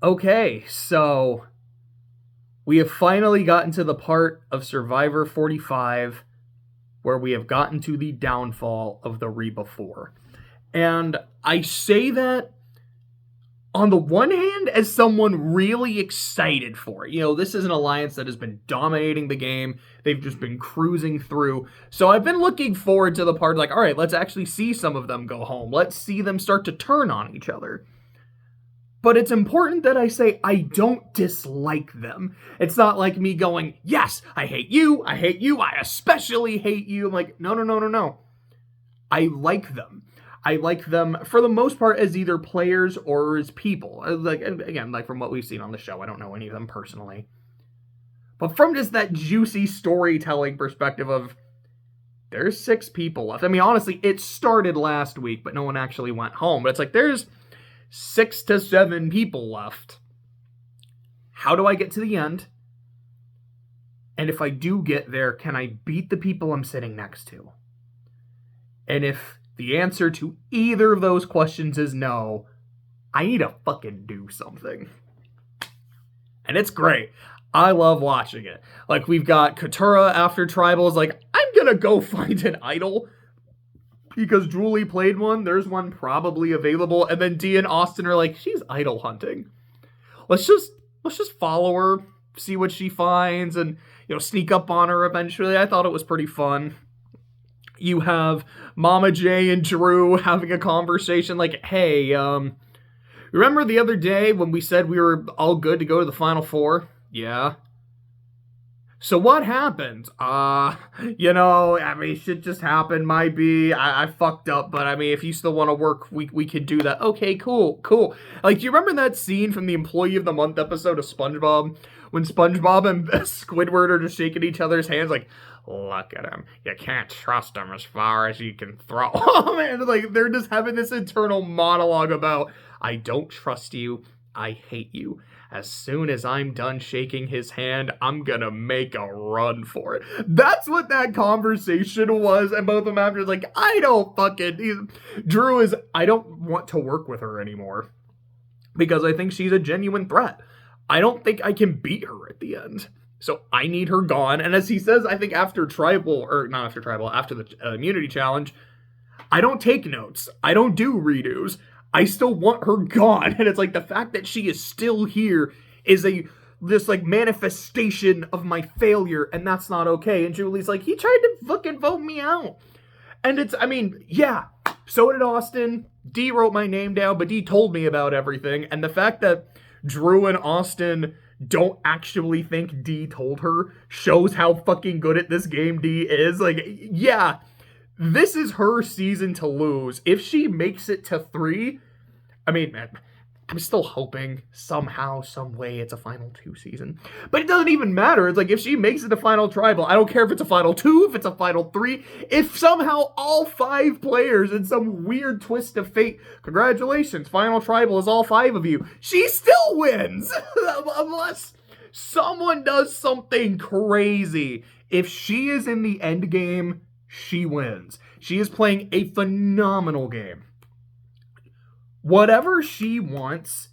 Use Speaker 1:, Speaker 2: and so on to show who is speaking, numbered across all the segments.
Speaker 1: Okay, so we have finally gotten to the part of Survivor 45 where we have gotten to the downfall of the Reba 4. And I say that on the one hand as someone really excited for it. This is an alliance that has been dominating the game. They've just been cruising through. So I've been looking forward to the part like, all right, let's actually see some of them go home. Let's see them start to turn on each other. But it's important that I say I don't dislike them. It's not like me going, yes, I hate you, I especially hate you. I'm like, no. I like them. I like them for the most part as either players or as people. Again, from what we've seen on the show, I don't know any of them personally. But from just that juicy storytelling perspective of, there's 6 people left. I mean, honestly, it started last week, but no one actually went home. But it's like, there's 6 to 7 people left. How do I get to the end? And if I do get there, can I beat the people I'm sitting next to? And if the answer to either of those questions is no, I need to fucking do something. And it's great. I love watching it. Like, we've got Katura after Tribals, like, I'm gonna go find an idol because Julie played one. There's one probably available. And then Dee and Austin are like, she's idol hunting. Let's just follow her, see what she finds, and sneak up on her eventually. I thought it was pretty fun. You have Mama J and Drew having a conversation like, hey, remember the other day when we said we were all good to go to the Final Four? Yeah. So what happened? Shit just happened, might be. I fucked up, but I mean, if you still want to work, we could do that. Okay, cool. Like, do you remember that scene from the Employee of the Month episode of SpongeBob? When SpongeBob and Squidward are just shaking each other's hands like, look at him. You can't trust him as far as you can throw. Oh, man, like, they're just having this internal monologue about, I don't trust you. I hate you. As soon as I'm done shaking his hand, I'm gonna make a run for it. That's what that conversation was. And both of them after like, I don't want to work with her anymore. Because I think she's a genuine threat. I don't think I can beat her at the end. So I need her gone. And as he says, I think after the immunity challenge, I don't take notes. I don't do redos. I still want her gone. And it's like the fact that she is still here is this manifestation of my failure, and that's not okay. And Julie's like, he tried to fucking vote me out. And yeah, so did Austin. Dee wrote my name down, but Dee told me about everything. And the fact that Drew and Austin don't actually think Dee told her shows how fucking good at this game Dee is. Like, yeah, this is her season to lose. If she makes it to 3, I'm still hoping somehow, some way it's a Final 2 season. But it doesn't even matter. It's like, if she makes it to Final Tribal, I don't care if it's a Final 2, if it's a Final 3, if somehow all 5 players in some weird twist of fate, congratulations, Final Tribal is all 5 of you, she still wins! Unless someone does something crazy. If she is in the end game, she wins. She is playing a phenomenal game. Whatever she wants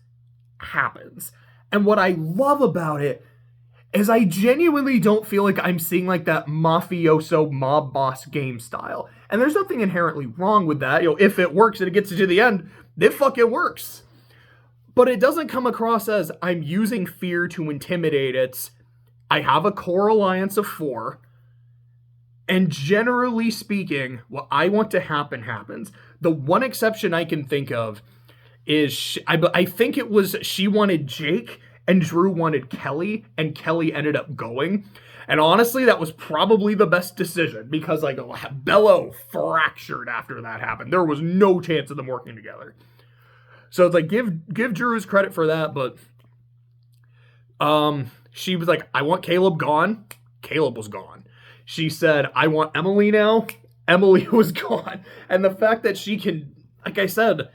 Speaker 1: happens. And what I love about it is I genuinely don't feel like I'm seeing like that mafioso mob boss game style. And there's nothing inherently wrong with that. If it works and it gets you to the end, it fucking works. But it doesn't come across as I'm using fear to intimidate. It's, I have a core alliance of 4. And generally speaking, what I want to happen happens. The one exception I can think of is, I think it was she wanted Jake and Drew wanted Kelly, and Kelly ended up going. And honestly, that was probably the best decision because Bello fractured after that happened. There was no chance of them working together. So it's like, give Drew his credit for that, but she was like, I want Caleb gone. Caleb was gone. She said, I want Emily now. Emily was gone. And the fact that she can, like I said,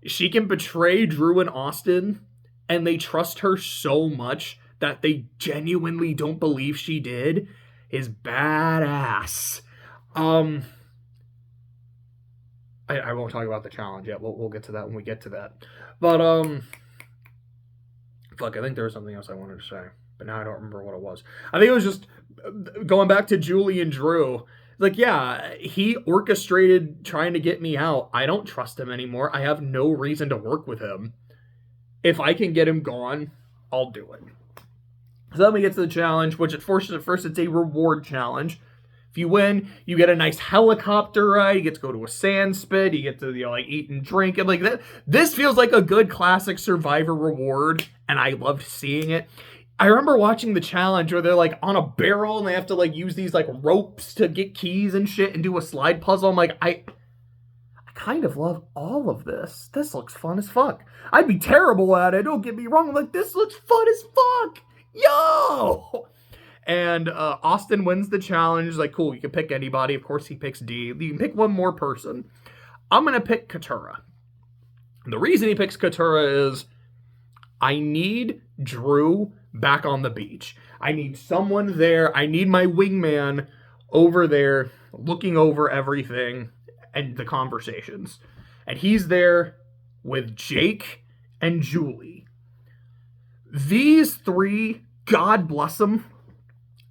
Speaker 1: she can betray Drew and Austin, and they trust her so much that they genuinely don't believe she did, is badass. I won't talk about the challenge yet. We'll get to that when we get to that. But Fuck, I think there was something else I wanted to say, but now I don't remember what it was. I think it was just going back to Julie and Drew. Like, yeah, he orchestrated trying to get me out. I don't trust him anymore. I have no reason to work with him. If I can get him gone, I'll do it. So then we get to the challenge, which at first it's a reward challenge. If you win, you get a nice helicopter ride. You get to go to a sand spit. You get to like eat and drink and like that. This feels like a good classic Survivor reward, and I loved seeing it. I remember watching the challenge where they're like on a barrel and they have to like use these like ropes to get keys and shit and do a slide puzzle. I'm like, I kind of love all of this. This looks fun as fuck. I'd be terrible at it. Don't get me wrong. I'm like, this looks fun as fuck. Yo! And Austin wins the challenge. Like, cool, you can pick anybody. Of course, he picks D. You can pick one more person. I'm going to pick Katurah. The reason he picks Katurah is I need Drew back on the beach. I need someone there. I need my wingman over there looking over everything and the conversations. And he's there with Jake and Julie. These three, God bless them,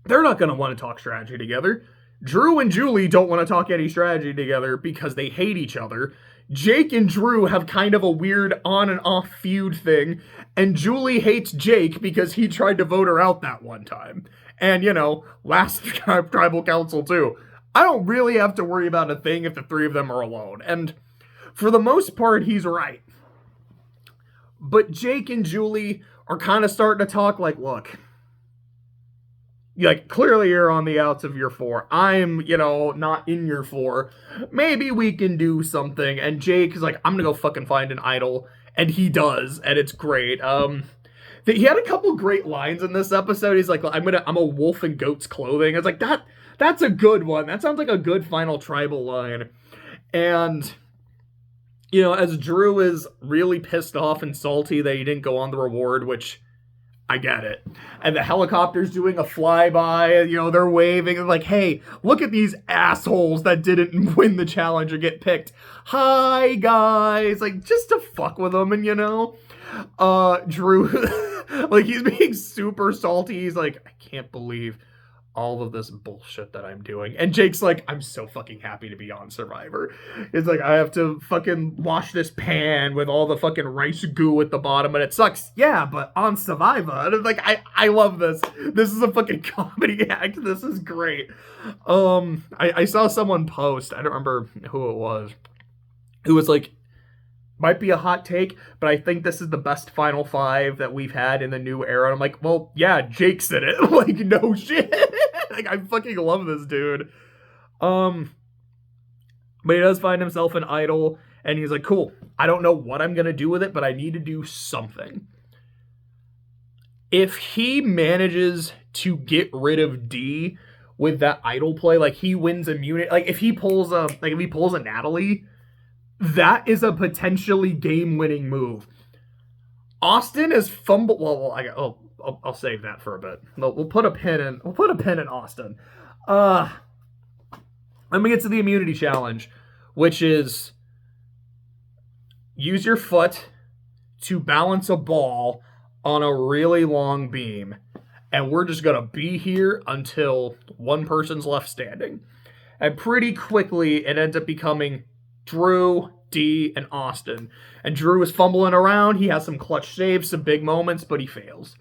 Speaker 1: they're not going to want to talk strategy together. Drew and Julie don't want to talk any strategy together because they hate each other. Jake and Drew have kind of a weird on and off feud thing. And Julie hates Jake because he tried to vote her out that one time. And, you know, last tribal council too. I don't really have to worry about a thing if the three of them are alone. And for the most part, he's right. But Jake and Julie are kind of starting to talk like, look, like, clearly you're on the outs of your 4. I'm, you know, not in your 4. Maybe we can do something. And Jake is like, I'm gonna go fucking find an idol. And he does, and it's great. He had a couple great lines in this episode. He's like, I'm a wolf in goat's clothing. It's like, that's a good one. That sounds like a good final tribal line. And, you know, as Drew is really pissed off and salty that he didn't go on the reward, which I get it. And the helicopter's doing a flyby, you know, they're waving and like, hey, look at these assholes that didn't win the challenge or get picked. Hi, guys. Like, just to fuck with them. And, you know, Drew, like, he's being super salty. He's like, I can't believe all of this bullshit that I'm doing. And Jake's like, I'm so fucking happy to be on Survivor. It's like, I have to fucking wash this pan with all the fucking rice goo at the bottom, and it sucks. Yeah, but on Survivor. And it's like, I love this. This is a fucking comedy act. This is great. I saw someone post, I don't remember who it was, who was like, might be a hot take, but I think this is the best Final 5 that we've had in the new era. And I'm like, well, yeah, Jake's in it. Like, no shit. Like, I fucking love this dude. But he does find himself an idol, and he's like, cool, I don't know what I'm gonna do with it, but I need to do something. If he manages to get rid of D with that idol play, like, he wins immunity, like, if he pulls a Natalie, that is a potentially game-winning move. Austin has fumbled. Well, I'll save that for a bit. We'll put a pin in Austin. Let me get to the immunity challenge, which is use your foot to balance a ball on a really long beam, and we're just gonna be here until one person's left standing. And pretty quickly, it ends up becoming Drew, D, and Austin. And Drew is fumbling around. He has some clutch saves, some big moments, but he fails.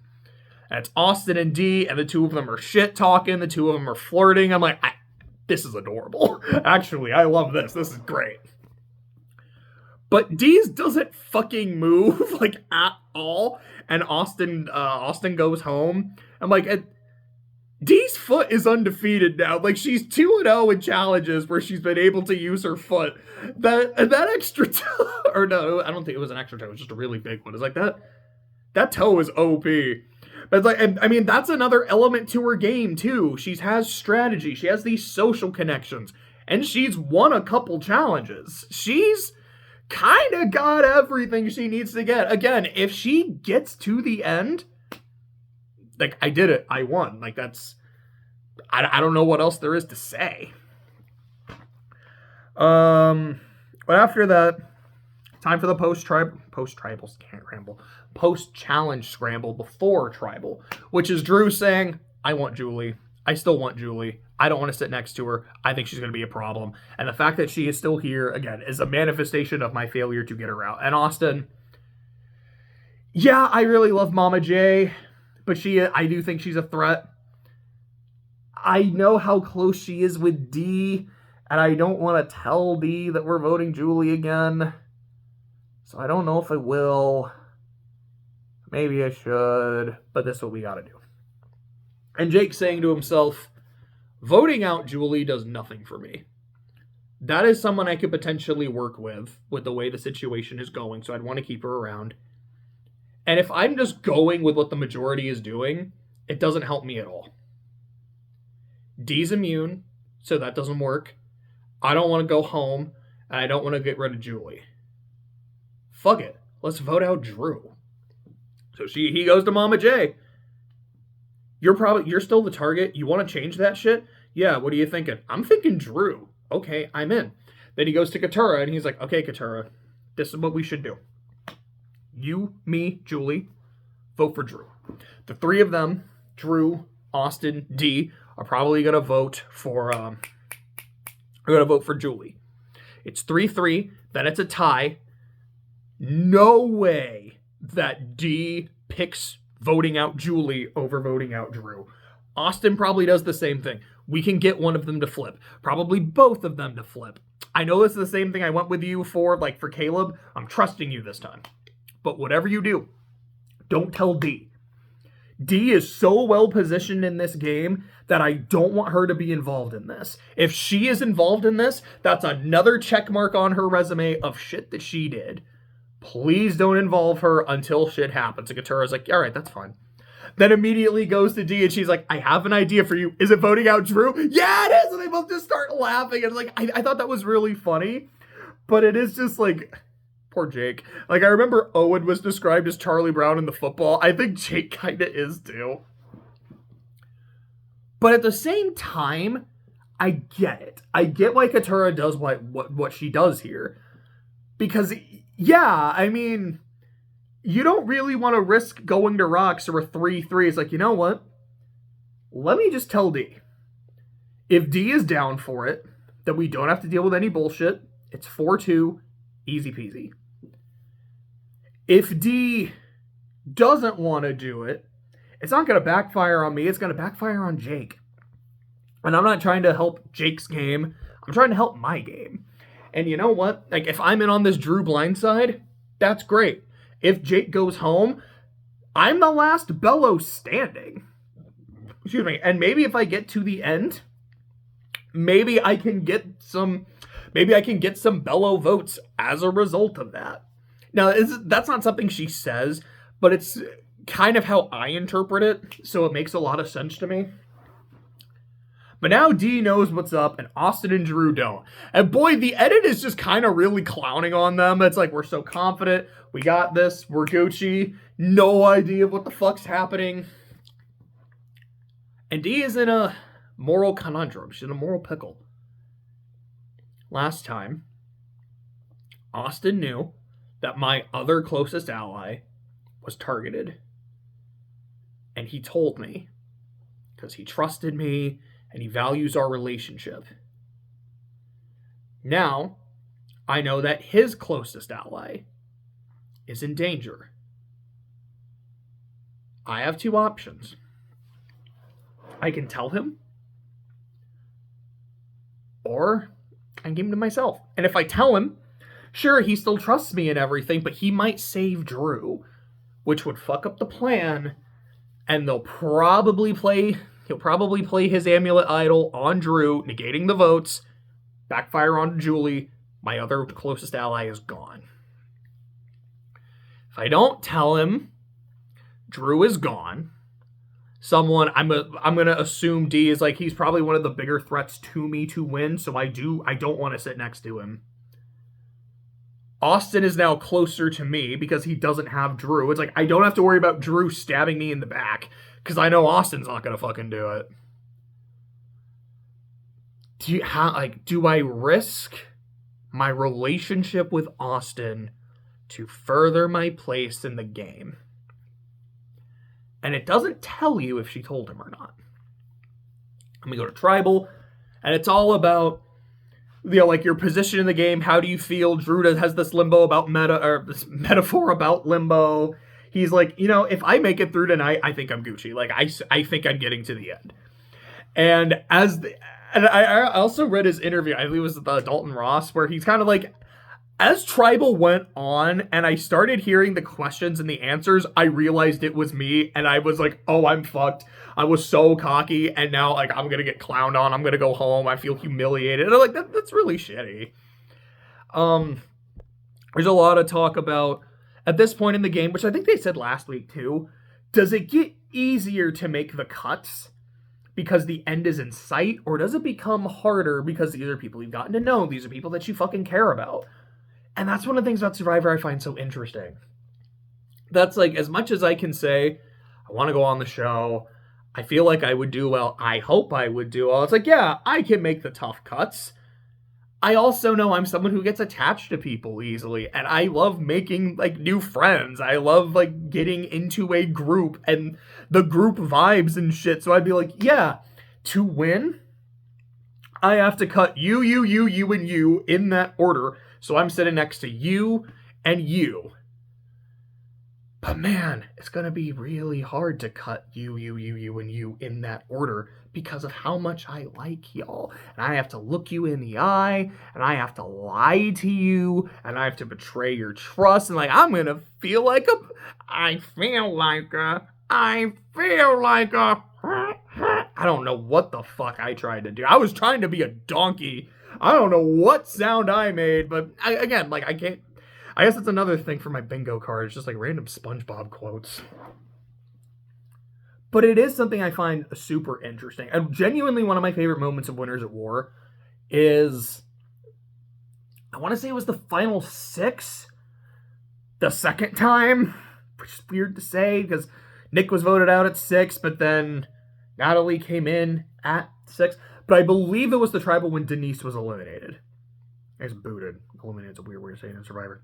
Speaker 1: And it's Austin and D, and the two of them are shit talking. The two of them are flirting. I'm like, this is adorable. Actually, I love this. This is great. But D's doesn't fucking move, like, at all. And Austin goes home. I'm like, D's foot is undefeated now. Like, she's 2-0 in challenges where she's been able to use her foot. That extra toe, or no, I don't think it was an extra toe. It was just a really big one. It's like that toe is OP. But it's like, and I mean, that's another element to her game too. She has strategy. She has these social connections, and she's won a couple challenges. She's kind of got everything she needs to get. Again, if she gets to the end, like, I did it, I won. Like, that's, I don't know what else there is to say. But after that, Time for the post-challenge scramble before Tribal, which is Drew saying, I want Julie. I still want Julie. I don't want to sit next to her. I think she's going to be a problem. And the fact that she is still here, again, is a manifestation of my failure to get her out. And Austin, yeah, I really love Mama J, but I do think she's a threat. I know how close she is with D, and I don't want to tell D that we're voting Julie again. So I don't know if I will. Maybe I should, but this is what we got to do. And Jake's saying to himself, voting out Julie does nothing for me. That is someone I could potentially work with the way the situation is going, so I'd want to keep her around. And if I'm just going with what the majority is doing, it doesn't help me at all. D's immune, so that doesn't work. I don't want to go home, and I don't want to get rid of Julie. Fuck it. Let's vote out Drew. So he goes to Mama J. You're still the target. You want to change that shit? Yeah, what are you thinking? I'm thinking Drew. Okay, I'm in. Then he goes to Katura, and he's like, okay, Katura, this is what we should do. You, me, Julie, vote for Drew. The three of them, Drew, Austin, D, are probably gonna vote for Julie. It's 3-3, then it's a tie. No way that D picks voting out Julie over voting out Drew. Austin probably does the same thing. We can get one of them to flip. Probably both of them to flip. I know this is the same thing I went with you for Caleb. I'm trusting you this time. But whatever you do, don't tell D. D is so well positioned in this game that I don't want her to be involved in this. If she is involved in this, that's another check mark on her resume of shit that she did. Please don't involve her until shit happens. And Katura's like, all right, that's fine. Then immediately goes to D and she's like, I have an idea for you. Is it voting out Drew? Yeah, it is. And they both just start laughing. And I thought that was really funny. But it is just poor Jake. I remember Owen was described as Charlie Brown in the football. I think Jake kind of is too. But at the same time, I get it. I get why Katura does what she does here. Because, yeah, I mean, you don't really want to risk going to Rocks or a 3-3. It's you know what? Let me just tell D. If D is down for it, then we don't have to deal with any bullshit. It's 4-2, easy peasy. If D doesn't want to do it, it's not going to backfire on me. It's going to backfire on Jake. And I'm not trying to help Jake's game. I'm trying to help my game. And you know what? If I'm in on this Drew blindside, that's great. If Jake goes home, I'm the last bellow standing. Excuse me. And maybe if I get to the end, maybe I can get some bellow votes as a result of that. Now, that's not something she says, but it's kind of how I interpret it, so it makes a lot of sense to me. But now D knows what's up, and Austin and Drew don't. And boy, the edit is just kind of really clowning on them. It's we're so confident. We got this. We're Gucci. No idea what the fuck's happening. And D is in a moral conundrum. She's in a moral pickle. Last time, Austin knew that my other closest ally was targeted. And he told me, because he trusted me, and he values our relationship. Now, I know that his closest ally is in danger. I have two options. I can tell him, or I can give him to myself. And if I tell him, sure, he still trusts me and everything, but he might save Drew, which would fuck up the plan, and he'll probably play his amulet idol on Drew, negating the votes, backfire on Julie. My other closest ally is gone. If I don't tell him Drew is gone, I'm gonna assume D is he's probably one of the bigger threats to me to win, so I don't want to sit next to him. Austin is now closer to me because he doesn't have Drew. It's I don't have to worry about Drew stabbing me in the back because I know Austin's not going to fucking do it. Do I risk my relationship with Austin to further my place in the game. And it doesn't tell you if she told him or not. And we go to Tribal, and it's all about, like your position in the game. How do you feel? Drew has this this metaphor about limbo. He's like, if I make it through tonight, I think I'm Gucci. Like, I think I'm getting to the end. And I also read his interview, I believe it was Dalton Ross, where he's kind of like, as Tribal went on and I started hearing the questions and the answers, I realized it was me, and I was like, oh, I'm fucked. I was so cocky, and now like I'm gonna get clowned on. I'm gonna go home. I feel humiliated. And I'm like, that's really shitty. There's a lot of talk about, at this point in the game, which I think they said last week too, does it get easier to make the cuts because the end is in sight, or does it become harder because these are people you've gotten to know, these are people that you fucking care about? And that's one of the things about Survivor I find so interesting. That's like, as much as I can say, I want to go on the show, I feel like I would do well, I hope I would do well. It's like, yeah, I can make the tough cuts. I also know I'm someone who gets attached to people easily, and I love making like new friends. I love like getting into a group and the group vibes and shit. So I'd be like, yeah, to win, I have to cut you, and you in that order. So I'm sitting next to you and you. But man, it's going to be really hard to cut you, and you in that order because of how much I like y'all. And I have to look you in the eye, and I have to lie to you, and I have to betray your trust. And like, I'm going to feel like I don't know what the fuck I tried to do. I was trying to be a donkey. I don't know what sound I made, but I can't. I guess that's another thing for my bingo card. It's just like random SpongeBob quotes. But it is something I find super interesting. And genuinely one of my favorite moments of Winners at War is, I want to say it was the final 6, the second time, which is weird to say because Nick was voted out at 6, but then Natalie came in at 6. But I believe it was the Tribal when Denise was eliminated. It's booted. Eliminated is a weird way of saying it in Survivor.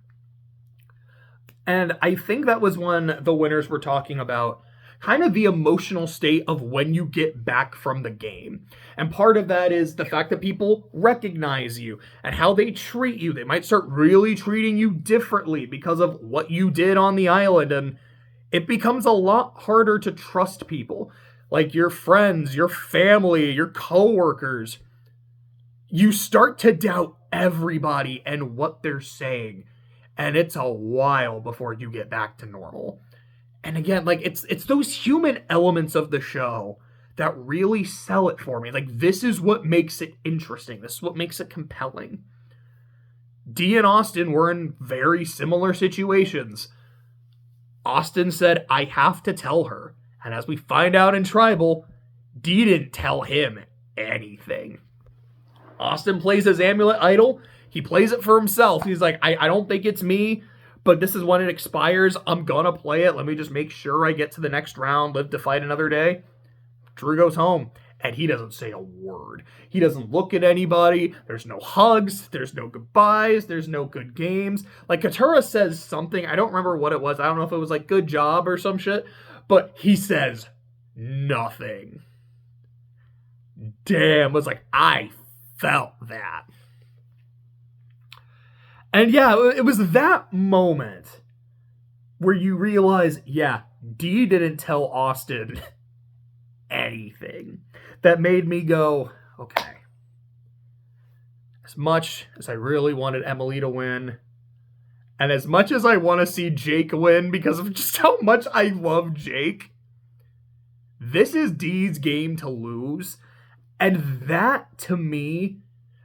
Speaker 1: And I think that was when the winners were talking about kind of the emotional state of when you get back from the game. And part of that is the fact that people recognize you and how they treat you. They might start really treating you differently because of what you did on the island. And it becomes a lot harder to trust people. Like your friends, your family, your coworkers. You start to doubt everybody and what they're saying. And it's a while before you get back to normal. And again, like it's those human elements of the show that really sell it for me. Like, this is what makes it interesting. This is what makes it compelling. Dee and Austin were in very similar situations. Austin said, I have to tell her. And as we find out in Tribal, Dee didn't tell him anything. Austin plays his amulet idol. He plays it for himself. He's like, I don't think it's me, but this is when it expires. I'm gonna play it. Let me just make sure I get to the next round, live to fight another day. Drew goes home, and he doesn't say a word. He doesn't look at anybody. There's no hugs. There's no goodbyes. There's no good games. Like, Katurah says something. I don't remember what it was. I don't know if it was like, good job or some shit. But he says nothing. Damn, was like, I felt that. And yeah, it was that moment where you realize, yeah, Dee didn't tell Austin anything. That made me go, okay. As much as I really wanted Emily to win, and as much as I want to see Jake win because of just how much I love Jake, this is Dee's game to lose. And that, to me,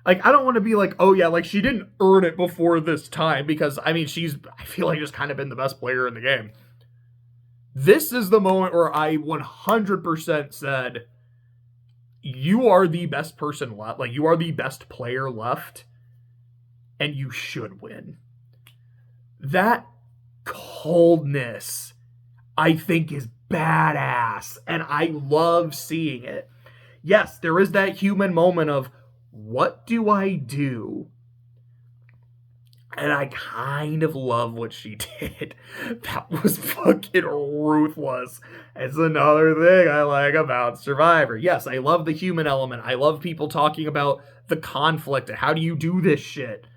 Speaker 1: like, I don't want to be like, oh yeah, like, she didn't earn it before this time, because, I mean, I feel like, just kind of been the best player in the game. This is the moment where I 100% said, you are the best person left, like, you are the best player left, and you should win. That coldness, I think, is badass, and I love seeing it. Yes, there is that human moment of, what do I do? And I kind of love what she did. That was fucking ruthless. It's another thing I like about Survivor. Yes, I love the human element. I love people talking about the conflict and how do you do this shit.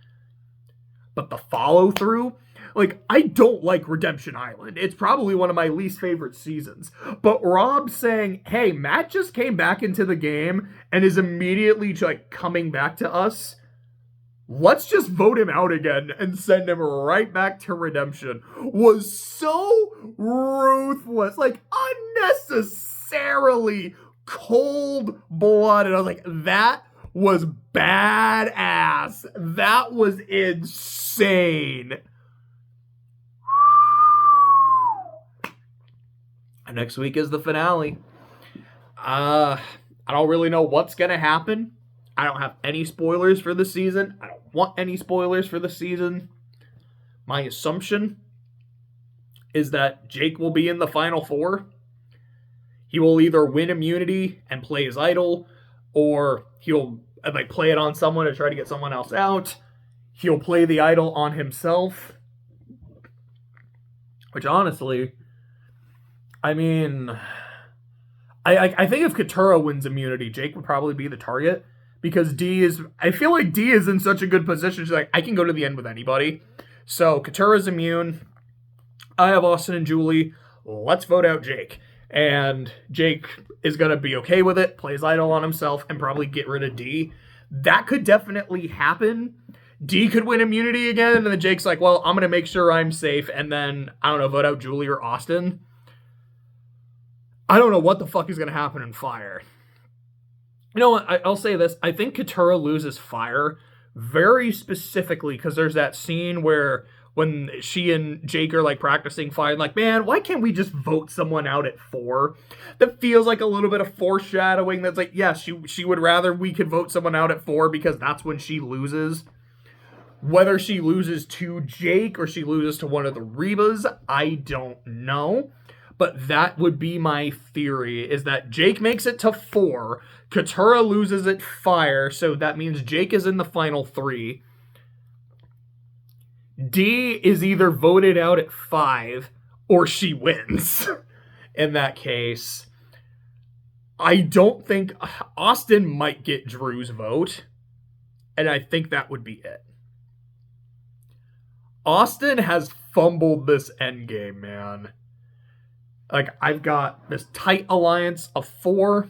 Speaker 1: But the follow through, like, I don't like Redemption Island. It's probably one of my least favorite seasons. But Rob saying, hey, Matt just came back into the game and is immediately like coming back to us. Let's just vote him out again and send him right back to redemption was so ruthless, like unnecessarily cold-blooded. I was like, that was badass. That was insane. Next week is the finale. I don't really know what's going to happen. I don't have any spoilers for the season. I don't want any spoilers for the season. My assumption is that Jake will be in the final four. He will either win immunity and play his idol, or he'll like play it on someone to try to get someone else out. He'll play the idol on himself. Which honestly, I mean, I think if Katurah wins immunity, Jake would probably be the target. Because I feel like D is in such a good position. She's like, I can go to the end with anybody. So Katurah's immune. I have Austin and Julie. Let's vote out Jake. And Jake is going to be okay with it, plays idol on himself, and probably get rid of D. That could definitely happen. D could win immunity again, and then Jake's like, well, I'm going to make sure I'm safe, and then, I don't know, vote out Julie or Austin. I don't know what the fuck is going to happen in Fire. You know what? I'll say this. I think Katurah loses Fire very specifically because there's that scene where when she and Jake are like practicing Fire, like, man, why can't we just vote someone out at 4? That feels like a little bit of foreshadowing. That's like, yes, she would rather we could vote someone out at 4 because that's when she loses. Whether she loses to Jake or she loses to one of the Rebas, I don't know. But that would be my theory, is that Jake makes it to 4, Katurah loses at Fire, so that means Jake is in the final 3. D is either voted out at 5, or she wins. In that case, I don't think Austin might get Drew's vote, and I think that would be it. Austin has fumbled this endgame, man. Like, I've got this tight alliance of 4.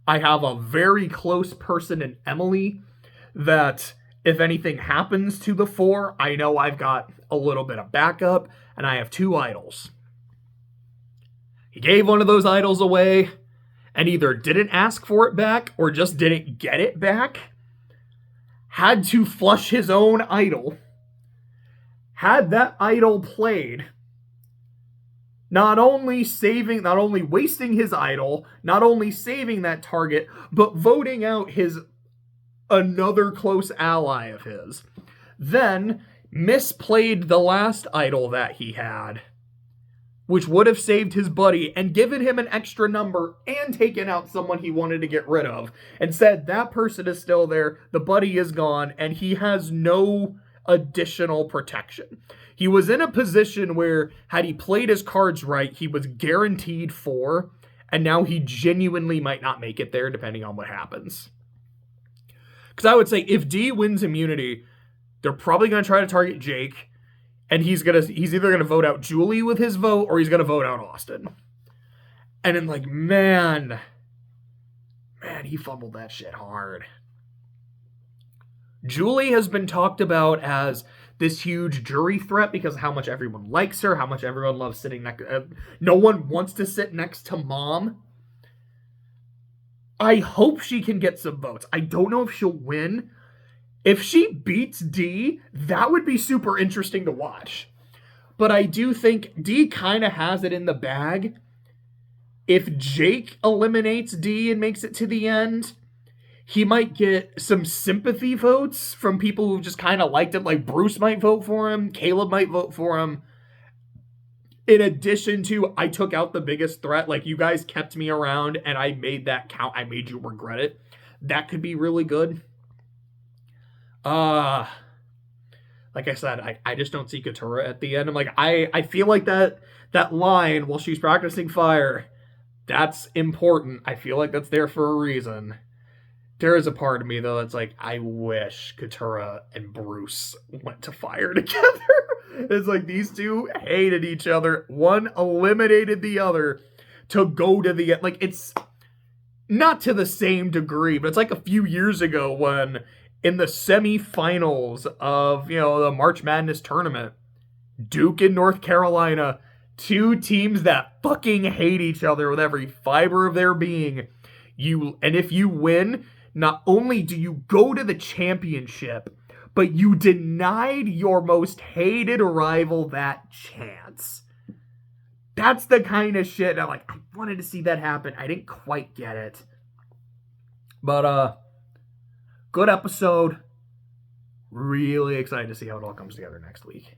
Speaker 1: I have a very close person in Emily that if anything happens to the 4, I know I've got a little bit of backup, and I have 2 idols. He gave one of those idols away and either didn't ask for it back or just didn't get it back. Had to flush his own idol. Had that idol played, not only wasting his idol, not only saving that target, but voting out another close ally of his. Then misplayed the last idol that he had, which would have saved his buddy and given him an extra number and taken out someone he wanted to get rid of, and said that person is still there, the buddy is gone, and he has no additional protection. He was in a position where, had he played his cards right, he was guaranteed 4, and now he genuinely might not make it there depending on what happens. Because I would say if D wins immunity, they're probably going to try to target Jake, and he's either going to vote out Julie with his vote, or he's going to vote out Austin. And then, like, man, he fumbled that shit hard. Julie has been talked about as this huge jury threat because of how much everyone likes her, how much everyone loves sitting next. No one wants to sit next to Mom. I hope she can get some votes. I don't know if she'll win. If she beats D, that would be super interesting to watch. But I do think D kind of has it in the bag. If Jake eliminates D and makes it to the end, he might get some sympathy votes from people who just kind of liked him. Like Bruce might vote for him. Caleb might vote for him. In addition to, I took out the biggest threat. Like, you guys kept me around and I made that count. I made you regret it. That could be really good. But like I said, I just don't see Katura at the end. I'm like, I feel like that line while she's practicing fire, that's important. I feel like that's there for a reason. There is a part of me though that's like, I wish Katura and Bruce went to fire together. It's like these two hated each other. One eliminated the other to go to the end. Like, it's not to the same degree, but it's like a few years ago when in the semifinals of, the March Madness tournament, Duke and North Carolina, two teams that fucking hate each other with every fiber of their being. And if you win, not only do you go to the championship, but you denied your most hated rival that chance. That's the kind of shit I'm like, I wanted to see that happen. I didn't quite get it. But good episode. Really excited to see how it all comes together next week.